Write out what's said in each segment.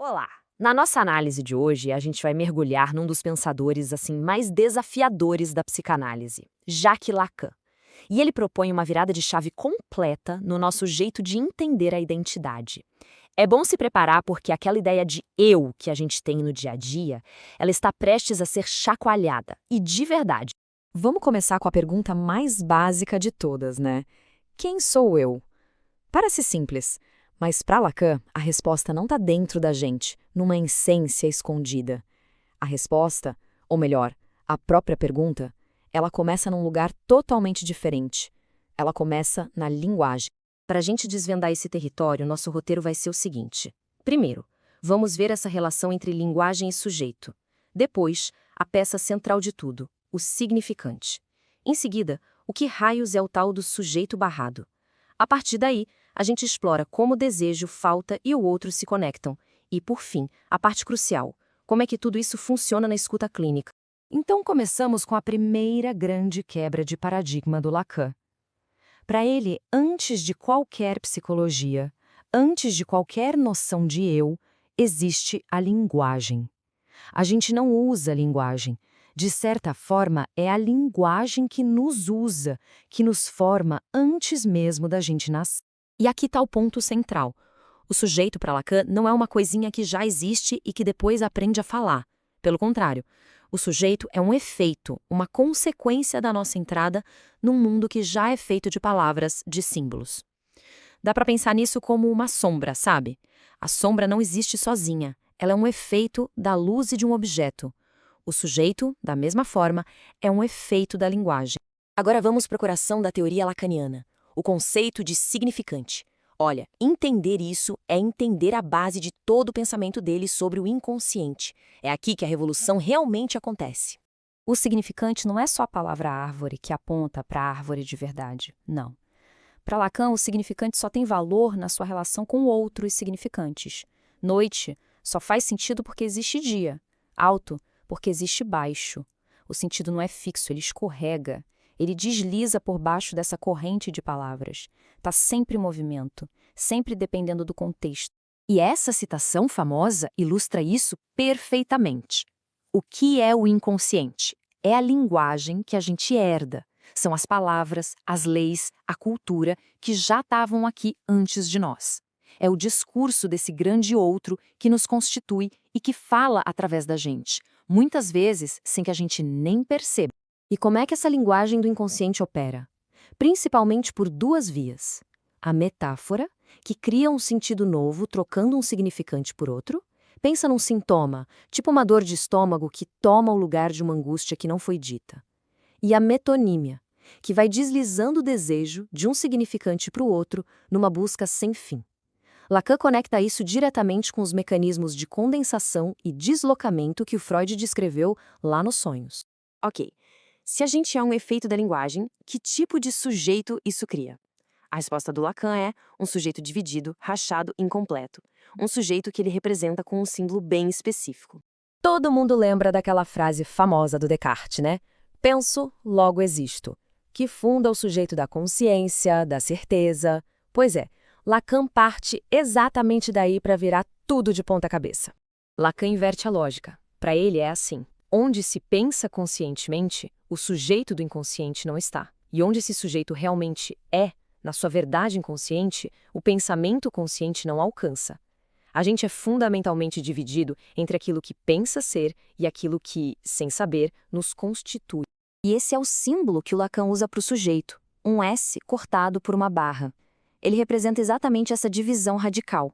Olá! Na nossa análise de hoje, a gente vai mergulhar num dos pensadores mais desafiadores da psicanálise, Jacques Lacan. E ele propõe uma virada de chave completa no nosso jeito de entender a identidade. É bom se preparar porque aquela ideia de eu que a gente tem no dia a dia, ela está prestes a ser chacoalhada, e de verdade. Vamos começar com a pergunta mais básica de todas, né? Quem sou eu? Parece simples, mas para Lacan, a resposta não está dentro da gente, numa essência escondida. A resposta, ou melhor, a própria pergunta, ela começa num lugar totalmente diferente. Ela começa na linguagem. Para a gente desvendar esse território, nosso roteiro vai ser o seguinte. Primeiro, vamos ver essa relação entre linguagem e sujeito. Depois, a peça central de tudo, o significante. Em seguida, o que raios é o tal do sujeito barrado. A partir daí, a gente explora como o desejo, falta e o outro se conectam. E, por fim, a parte crucial, como é que tudo isso funciona na escuta clínica. Então começamos com a primeira grande quebra de paradigma do Lacan. Para ele, antes de qualquer psicologia, antes de qualquer noção de eu, existe a linguagem. A gente não usa a linguagem. De certa forma, é a linguagem que nos usa, que nos forma antes mesmo da gente nascer. E aqui está o ponto central. O sujeito para Lacan não é uma coisinha que já existe e que depois aprende a falar. Pelo contrário, o sujeito é um efeito, uma consequência da nossa entrada num mundo que já é feito de palavras, de símbolos. Dá para pensar nisso como uma sombra, sabe? A sombra não existe sozinha. Ela é um efeito da luz e de um objeto. O sujeito, da mesma forma, é um efeito da linguagem. Agora vamos para o coração da teoria lacaniana, o conceito de significante. Olha, entender isso é entender a base de todo o pensamento dele sobre o inconsciente. É aqui que a revolução realmente acontece. O significante não é só a palavra árvore que aponta para a árvore de verdade. Não. Para Lacan, o significante só tem valor na sua relação com outros significantes. Noite só faz sentido porque existe dia. Alto, porque existe baixo. O sentido não é fixo, ele escorrega. Ele desliza por baixo dessa corrente de palavras. Está sempre em movimento, sempre dependendo do contexto. E essa citação famosa ilustra isso perfeitamente. O que é o inconsciente? É a linguagem que a gente herda. São as palavras, as leis, a cultura que já estavam aqui antes de nós. É o discurso desse grande outro que nos constitui e que fala através da gente, muitas vezes sem que a gente nem perceba. E como é que essa linguagem do inconsciente opera? Principalmente por duas vias. A metáfora, que cria um sentido novo trocando um significante por outro. Pensa num sintoma, tipo uma dor de estômago que toma o lugar de uma angústia que não foi dita. E a metonímia, que vai deslizando o desejo de um significante para o outro numa busca sem fim. Lacan conecta isso diretamente com os mecanismos de condensação e deslocamento que o Freud descreveu lá nos sonhos. Ok, se a gente é um efeito da linguagem, que tipo de sujeito isso cria? A resposta do Lacan é um sujeito dividido, rachado, incompleto. Um sujeito que ele representa com um símbolo bem específico. Todo mundo lembra daquela frase famosa do Descartes, né? Penso, logo existo, que funda o sujeito da consciência, da certeza. Pois é, Lacan parte exatamente daí para virar tudo de ponta cabeça. Lacan inverte a lógica. Para ele é assim. Onde se pensa conscientemente, o sujeito do inconsciente não está. E onde esse sujeito realmente é, na sua verdade inconsciente, o pensamento consciente não alcança. A gente é fundamentalmente dividido entre aquilo que pensa ser e aquilo que, sem saber, nos constitui. E esse é o símbolo que o Lacan usa para o sujeito, um S cortado por uma barra. Ele representa exatamente essa divisão radical.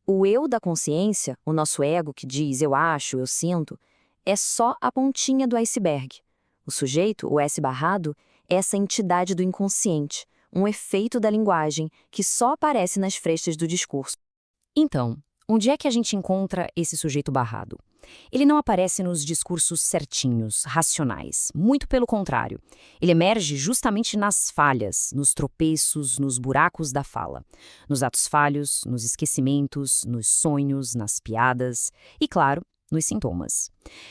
O eu da consciência, o nosso ego que diz eu acho, eu sinto, é só a pontinha do iceberg. O sujeito, o S barrado, é essa entidade do inconsciente, um efeito da linguagem que só aparece nas frestas do discurso. Então, onde é que a gente encontra esse sujeito barrado? Ele não aparece nos discursos certinhos, racionais. Muito pelo contrário. Ele emerge justamente nas falhas, nos tropeços, nos buracos da fala. Nos atos falhos, nos esquecimentos, nos sonhos, nas piadas e, claro, nos sintomas.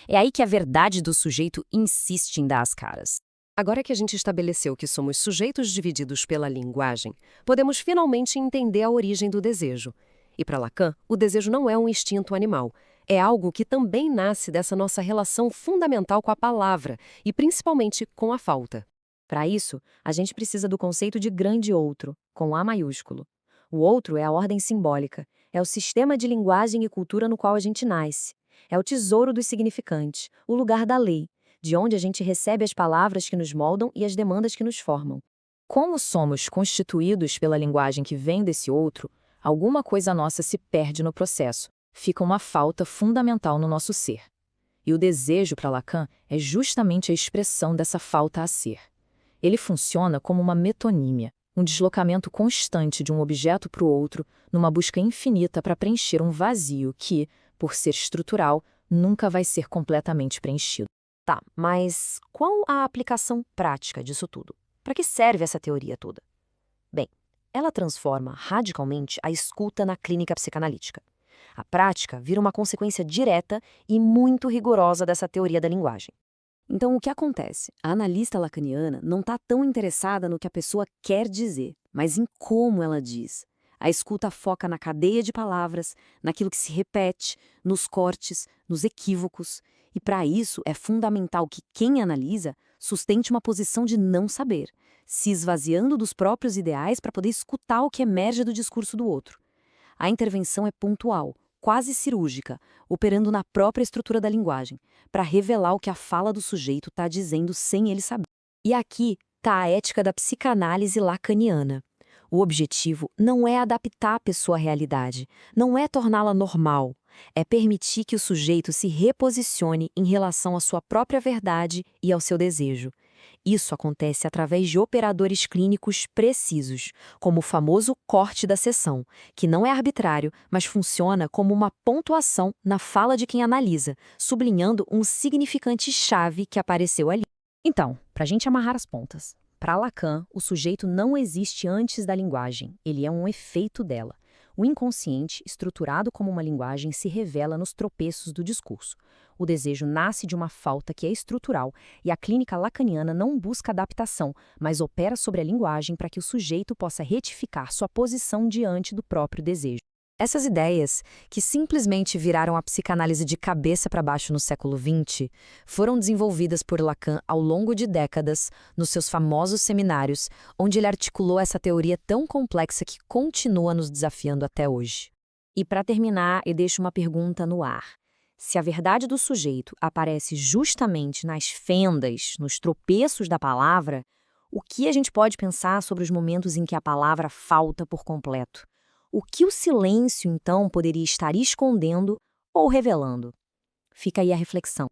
É aí que a verdade do sujeito insiste em dar as caras. Agora que a gente estabeleceu que somos sujeitos divididos pela linguagem, podemos finalmente entender a origem do desejo. E para Lacan, o desejo não é um instinto animal. É algo que também nasce dessa nossa relação fundamental com a palavra e principalmente com a falta. Para isso, a gente precisa do conceito de grande outro, com A maiúsculo. O outro é a ordem simbólica, é o sistema de linguagem e cultura no qual a gente nasce. É o tesouro dos significantes, o lugar da lei, de onde a gente recebe as palavras que nos moldam e as demandas que nos formam. Como somos constituídos pela linguagem que vem desse outro, alguma coisa nossa se perde no processo, fica uma falta fundamental no nosso ser. E o desejo, para Lacan, é justamente a expressão dessa falta a ser. Ele funciona como uma metonímia, um deslocamento constante de um objeto para o outro, numa busca infinita para preencher um vazio que, por ser estrutural, nunca vai ser completamente preenchido. Tá, mas qual a aplicação prática disso tudo? Para que serve essa teoria toda? Bem, ela transforma radicalmente a escuta na clínica psicanalítica. A prática vira uma consequência direta e muito rigorosa dessa teoria da linguagem. Então, o que acontece? A analista lacaniana não está tão interessada no que a pessoa quer dizer, mas em como ela diz. A escuta foca na cadeia de palavras, naquilo que se repete, nos cortes, nos equívocos. E para isso é fundamental que quem analisa sustente uma posição de não saber, se esvaziando dos próprios ideais para poder escutar o que emerge do discurso do outro. A intervenção é pontual, quase cirúrgica, operando na própria estrutura da linguagem, para revelar o que a fala do sujeito está dizendo sem ele saber. E aqui está a ética da psicanálise lacaniana. O objetivo não é adaptar a pessoa à realidade, não é torná-la normal, é permitir que o sujeito se reposicione em relação à sua própria verdade e ao seu desejo. Isso acontece através de operadores clínicos precisos, como o famoso corte da sessão, que não é arbitrário, mas funciona como uma pontuação na fala de quem analisa, sublinhando um significante-chave que apareceu ali. Então, para a gente amarrar as pontas, para Lacan, o sujeito não existe antes da linguagem, ele é um efeito dela. O inconsciente, estruturado como uma linguagem, se revela nos tropeços do discurso. O desejo nasce de uma falta que é estrutural e a clínica lacaniana não busca adaptação, mas opera sobre a linguagem para que o sujeito possa retificar sua posição diante do próprio desejo. Essas ideias, que simplesmente viraram a psicanálise de cabeça para baixo no século XX, foram desenvolvidas por Lacan ao longo de décadas nos seus famosos seminários, onde ele articulou essa teoria tão complexa que continua nos desafiando até hoje. E para terminar, eu deixo uma pergunta no ar. Se a verdade do sujeito aparece justamente nas fendas, nos tropeços da palavra, o que a gente pode pensar sobre os momentos em que a palavra falta por completo? O que o silêncio, então, poderia estar escondendo ou revelando? Fica aí a reflexão.